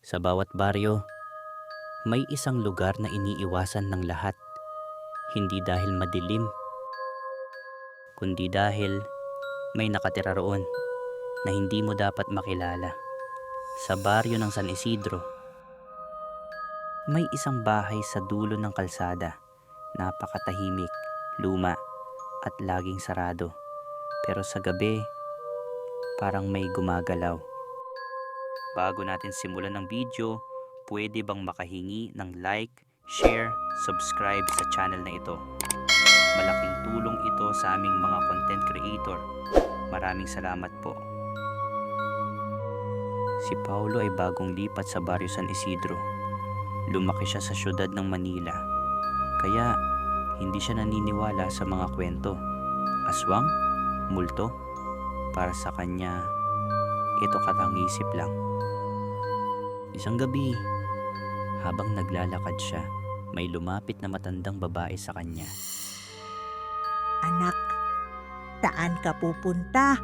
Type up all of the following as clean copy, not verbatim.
Sa bawat baryo, may isang lugar na iniiwasan ng lahat. Hindi dahil madilim, kundi dahil may nakatira roon na hindi mo dapat makilala. Sa baryo ng San Isidro, may isang bahay sa dulo ng kalsada. Napakatahimik, luma, at laging sarado. Pero sa gabi, parang may gumagalaw. Bago natin simulan ng video, pwede bang makahingi ng like, share, subscribe sa channel na ito? Malaking tulong ito sa aming mga content creator. Maraming salamat po. Si Paulo ay bagong lipat sa Barrio San Isidro. Lumaki siya sa syudad ng Manila. Kaya hindi siya naniniwala sa mga kwento. Aswang, multo, para sa kanya, ito katangisip lang. Isang gabi, habang naglalakad siya, may lumapit na matandang babae sa kanya. Anak, saan ka pupunta?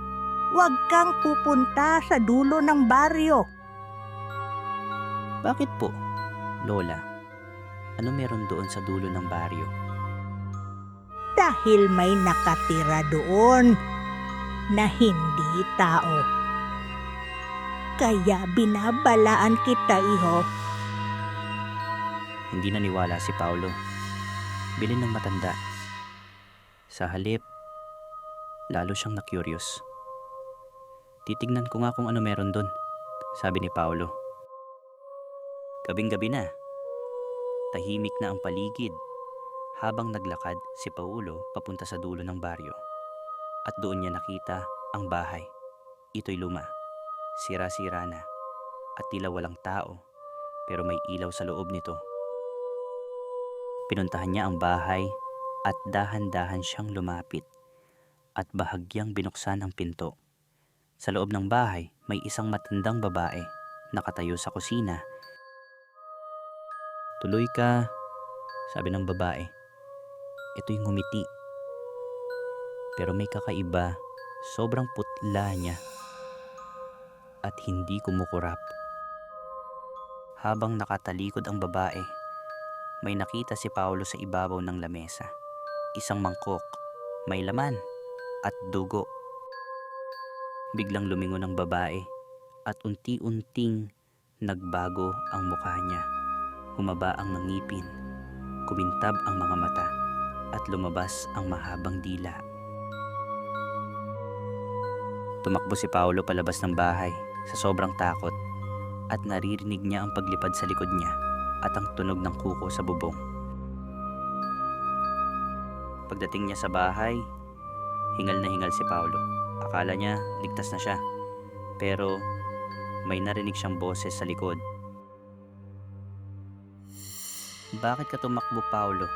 Huwag kang pupunta sa dulo ng baryo. Bakit po, Lola? Ano meron doon sa dulo ng baryo? Dahil may nakatira doon na hindi tao. Kaya binabalaan kita, iho. Hindi naniwala si Paulo. Bilin ng matanda. Sa halip, lalo siyang na-curious. Titignan ko nga kung ano meron doon, sabi ni Paulo. Gabing-gabi na. Tahimik na ang paligid. Habang naglakad si Paulo papunta sa dulo ng baryo. At doon niya nakita ang bahay. Ito'y luma. Sira-sira na. At tila walang tao. Pero may ilaw sa loob nito. Pinuntahan niya ang bahay at dahan-dahan siyang lumapit. At bahagyang binuksan ang pinto. Sa loob ng bahay may isang matandang babae nakatayo sa kusina. Tuloy ka, sabi ng babae. Ito'y ngumiti. Pero may kakaiba, sobrang putla niya at hindi kumukurap. Habang nakatalikod ang babae, may nakita si Paulo sa ibabaw ng lamesa. Isang mangkok, may laman at dugo. Biglang lumingon ang babae at unti-unting nagbago ang mukha niya. Humaba ang mga ngipin, kumintab ang mga mata at lumabas ang mahabang dila. Tumakbo si Paulo palabas ng bahay sa sobrang takot at naririnig niya ang paglipad sa likod niya at ang tunog ng kuko sa bubong. Pagdating niya sa bahay, hingal na hingal si Paulo. Akala niya ligtas na siya, pero may narinig siyang boses sa likod. Bakit ka tumakbo, Paulo?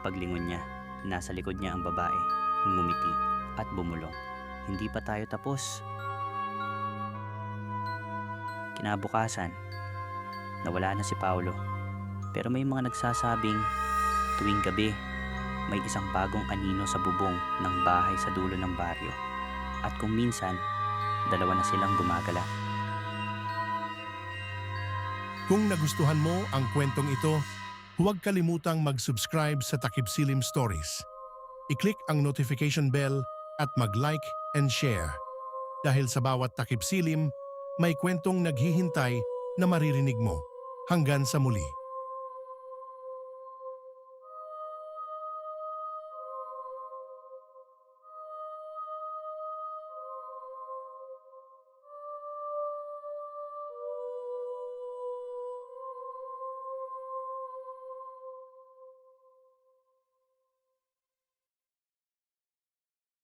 Paglingon niya, nasa likod niya ang babae, ngumiti at bumulong. Hindi pa tayo tapos. Kinabukasan, nawala na si Paulo. Pero may mga nagsasabing tuwing gabi, may isang bagong anino sa bubong ng bahay sa dulo ng baryo. At kung minsan, dalawa na silang gumagala. Kung nagustuhan mo ang kwentong ito, huwag kalimutang mag-subscribe sa Takip Silim Stories. I-click ang notification bell at mag-like and share. Dahil sa bawat Takip Silim, may kwentong naghihintay na maririnig mo. Hanggang sa muli.